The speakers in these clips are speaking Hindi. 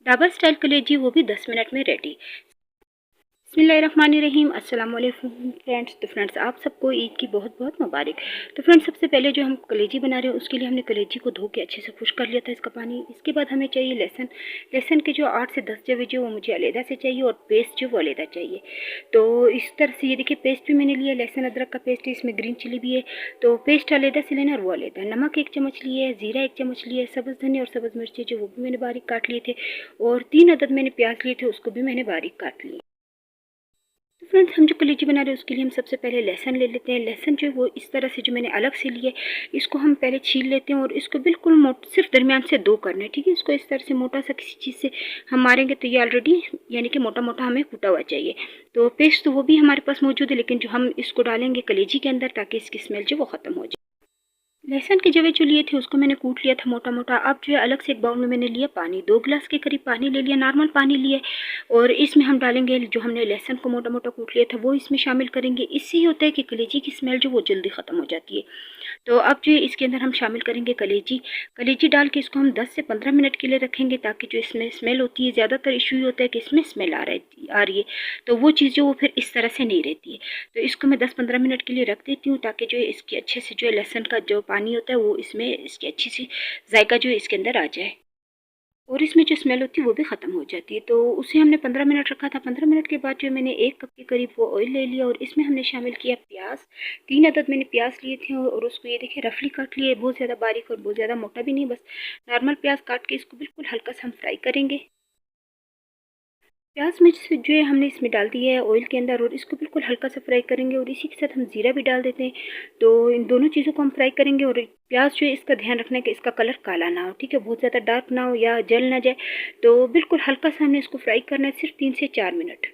ढाबा स्टाइल कलेजी, वो भी 10 मिनट में रेडी। बिस्मिल्लाहिर्रहमानिर्रहीम, अस्सलाम वालेकुम फ्रेंड्स। तो फ्रेंड्स, आप सबको ईद की बहुत बहुत मुबारक। तो फ्रेंड्स, सबसे पहले जो हम कलेजी बना रहे हैं उसके लिए हमने कलेजी को धो के अच्छे से खुश कर लिया था इसका पानी। इसके बाद हमें चाहिए लहसुन। लहसुन के जो 8 से 10 जवे जो वो मुझे अलहदा से चाहिए और पेस्ट जो वो अलहदा चाहिए। तो इस तरह से ये देखिए, पेस्ट भी मैंने लिया, लहसुन अदरक का पेस्ट है, इसमें ग्रीन चिली भी है। तो पेस्ट अलहदा से लेना और वो अलहदा। नमक 1 चम्मच लिए, ज़ीरा 1 चम्मच लिए, सब्ज़ धनिया और सब्ज़ मिर्ची जो वो भी मैंने बारीक काट लिए थे, और 3 अदद मैंने प्याज लिए थे, उसको भी मैंने बारीक काट लिया। तो फ्रेंड्स, हम जो कलेजी बना रहे हैं उसके लिए हम सबसे पहले लहसुन ले लेते हैं। लहसुन जो है वो इस तरह से जो मैंने अलग से लिए, इसको हम पहले छील लेते हैं और इसको बिल्कुल सिर्फ दरमियान से 2 करना है, ठीक है। इसको इस तरह से मोटा सा किसी चीज़ से हम मारेंगे तो ये ऑलरेडी यानी कि मोटा मोटा हमें कूटा हुआ चाहिए। तो पेस्ट तो वो भी हमारे पास मौजूद है, लेकिन जो हम इसको डालेंगे कलेजी के अंदर ताकि इसकी स्मेल जो वो ख़त्म हो जाए। लहसुन के जवे जो लिए थे उसको मैंने कूट लिया था मोटा मोटा। अब जो है अलग से एक बाउल में मैंने लिया पानी, 2 गिलास के करीब पानी ले लिया, नॉर्मल पानी लिए। और इसमें हम डालेंगे जो हमने लहसुन को मोटा मोटा कूट लिया था वो इसमें शामिल करेंगे। इससे ये होता है कि कलेजी की स्मेल जो वो जल्दी ख़त्म हो जाती है। तो अब जो है इसके अंदर हम शामिल करेंगे कलेजी। कलेजी डाल के इसको हम 10 से 15 मिनट के लिए रखेंगे ताकि जो इसमें स्मेल होती है, ज़्यादातर इशू ये होता है कि इसमें स्मेल आ रही है, तो वो चीज़ जो वो फिर इस तरह से नहीं रहती है। तो इसको मैं 10-15 मिनट के लिए रख देती हूँ ताकि जो है इसकी अच्छे से जो है लहसुन का जो पानी होता है वो इसमें इसकी अच्छी सी जायका जो है इसके अंदर आ जाए और इसमें जो स्मेल होती है वो भी ख़त्म हो जाती है। तो उसे हमने 15 मिनट रखा था। 15 मिनट के बाद जो मैंने 1 कप के करीब वो ऑयल ले लिया और इसमें हमने शामिल किया प्याज। 3 अदद मैंने प्याज लिए थे और उसको ये देखिए रफली काट लिए, बहुत ज़्यादा बारीक और बहुत ज़्यादा मोटा भी नहीं, बस नॉर्मल प्याज काट के इसको बिल्कुल हल्का सा हम फ्राई करेंगे। प्याज मिर्च जो है हमने इसमें डाल दिया है ऑयल के अंदर और इसको बिल्कुल हल्का सा फ्राई करेंगे और इसी के साथ हम ज़ीरा भी डाल देते हैं। तो इन दोनों चीज़ों को हम फ्राई करेंगे और प्याज जो है इसका ध्यान रखना है कि इसका कलर काला ना हो, ठीक है, बहुत ज़्यादा डार्क ना हो या जल ना जाए। तो बिल्कुल हल्का सा हमने इसको फ्राई करना है, सिर्फ 3 से 4 मिनट।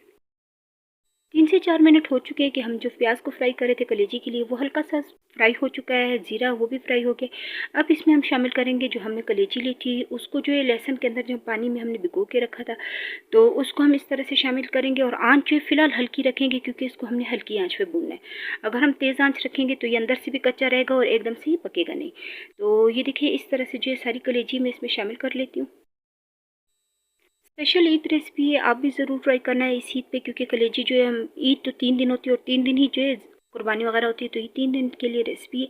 3 से 4 मिनट हो चुके हैं कि हम जो प्याज को फ्राई करे थे कलेजी के लिए वो हल्का सा फ्राई हो चुका है, ज़ीरा वो भी फ्राई हो गया। अब इसमें हम शामिल करेंगे जो हमने कलेजी ली थी, उसको जो है लहसुन के अंदर जो पानी में हमने भिगो के रखा था, तो उसको हम इस तरह से शामिल करेंगे और आँच जो है फ़िलहाल हल्की रखेंगे क्योंकि इसको हमने हल्की आँच पे भूनना है। अगर हम तेज़ आँच रखेंगे तो ये अंदर से भी कच्चा रहेगा और एकदम से ही पकेगा नहीं। तो ये देखिए इस तरह से जो है सारी कलेजी मैं इसमें शामिल कर लेती हूँ। स्पेशल ईद रेसिपी है, आप भी ज़रूर ट्राई करना है इस ईद पे, क्योंकि कलेजी जो है हम ईद तो 3 दिन होती है और 3 दिन ही जो है कुर्बानी वगैरह होती है, तो ये 3 दिन के लिए रेसिपी है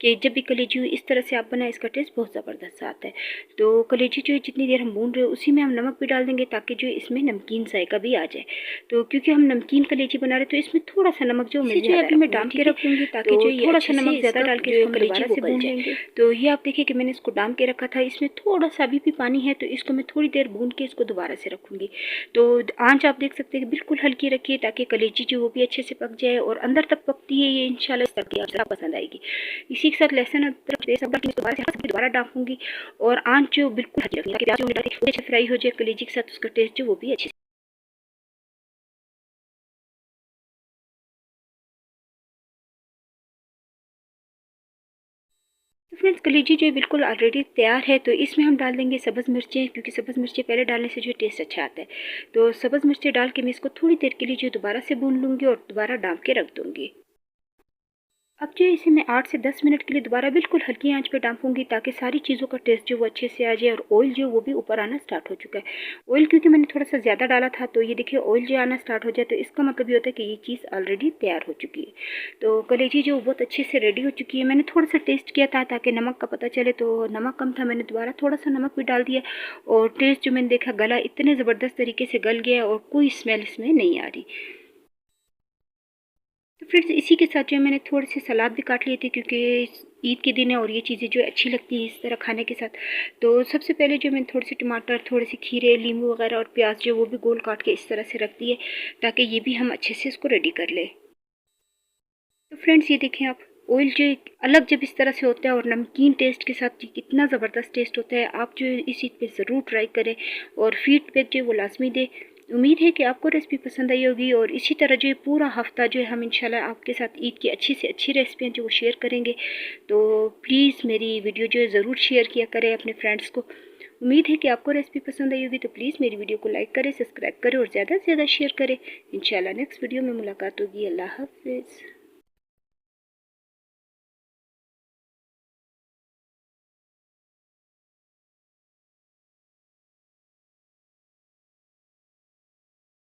कि जब भी कलेजी हो इस तरह से आप बनाएं, इसका टेस्ट बहुत ज़बरदस्त आता है। तो कलेजी जो है जितनी देर हम भून रहे हो उसी में हम नमक भी डाल देंगे ताकि जो है इसमें नमकीन जायका भी आ जाए। तो क्योंकि हम नमकीन कलेजी बना रहे तो इसमें थोड़ा सा नमक जो जो है अभी मैं डाल के रख लूँगी ताकि जो थोड़ा सा नमक ज़्यादा डाल के इसको कलेजी से भून लेंगे। तो ये आप देखिए कि मैंने इसको डाल के रखा था, इसमें थोड़ा सा अभी भी पानी है, तो इसको मैं थोड़ी देर भून के इसको दोबारा से रखूँगी। तो आँच आप देख सकते हैं कि बिल्कुल हल्की रखिए ताकि कलेजी जो वो भी अच्छे से पक जाए और अंदर तक पकती है ये इंशाल्लाह तक आपको पसंद आएगी। इसी के साथ लहसुन अदरक पेस्ट दोबारा डालूंगी और आँच जो बिल्कुल हल्की रखिए ताकि प्याज जो अच्छे फ्राई हो जाए कलेजी के साथ, उसका टेस्ट जो वो भी अच्छे। तो फ्रेंड्स, कलेजी जो है बिल्कुल ऑलरेडी तैयार है, तो इसमें हम डाल देंगे सब्ज़ मिर्चें, क्योंकि सब्ज़ मिर्चें पहले डालने से जो टेस्ट अच्छा आता है। तो सब्ज़ मिर्चें डाल के मैं इसको थोड़ी देर के लिए जो दोबारा से भून लूँगी और दोबारा डाल के रख दूँगी। अब जो है इसे मैं 8 से 10 मिनट के लिए दोबारा बिल्कुल हल्की आंच पे डांपूंगी ताकि सारी चीज़ों का टेस्ट जो वो अच्छे से आ जाए और ऑयल जो वो भी ऊपर आना स्टार्ट हो चुका है। ऑयल क्योंकि मैंने थोड़ा सा ज़्यादा डाला था, तो ये देखिए ऑयल जो आना स्टार्ट हो जाए तो इसका मतलब ये होता है कि ये चीज़ ऑलरेडी तैयार हो चुकी है। तो कलेजी जो बहुत अच्छे से रेडी हो चुकी है। मैंने थोड़ा सा टेस्ट किया था ताकि नमक का पता चले, तो नमक कम था, मैंने दोबारा थोड़ा सा नमक भी डाल दिया और टेस्ट जो मैंने देखा गला इतने ज़बरदस्त तरीके से गल गया और कोई स्मेल इसमें नहीं आ रही। तो फ्रेंड्स, इसी के साथ जो है मैंने थोड़े से सलाद भी काट लिए थे क्योंकि ईद के दिन है और ये चीज़ें जो अच्छी लगती हैं इस तरह खाने के साथ। तो सबसे पहले जो मैंने थोड़े से टमाटर, थोड़े से खीरे, नींबू वगैरह और प्याज जो वो भी गोल काट के इस तरह से रख दिए ताकि ये भी हम अच्छे से इसको रेडी कर लें। तो फ्रेंड्स, ये देखें आप, ऑयल जो अलग जब इस तरह से होता है और नमकीन टेस्ट के साथ कितना ज़बरदस्त टेस्ट होता है। आप जो इस चीज़ पे ज़रूर ट्राई करें और फीडबैक जो वो लाजमी दें। उम्मीद है कि आपको रेसिपी पसंद आई होगी और इसी तरह जो है पूरा हफ्ता जो है हम इंशाल्लाह आपके साथ ईद की अच्छी से अच्छी रेसिपियाँ जो वो शेयर करेंगे। तो प्लीज़ मेरी वीडियो जो है ज़रूर शेयर किया करें अपने फ्रेंड्स को। उम्मीद है कि आपको रेसिपी पसंद आई होगी, तो प्लीज़ मेरी वीडियो को लाइक करें, सब्सक्राइब करें और ज़्यादा से ज़्यादा शेयर करें। इंशाल्लाह नेक्स्ट वीडियो में मुलाकात होगी। अल्लाह हाफ़िज़।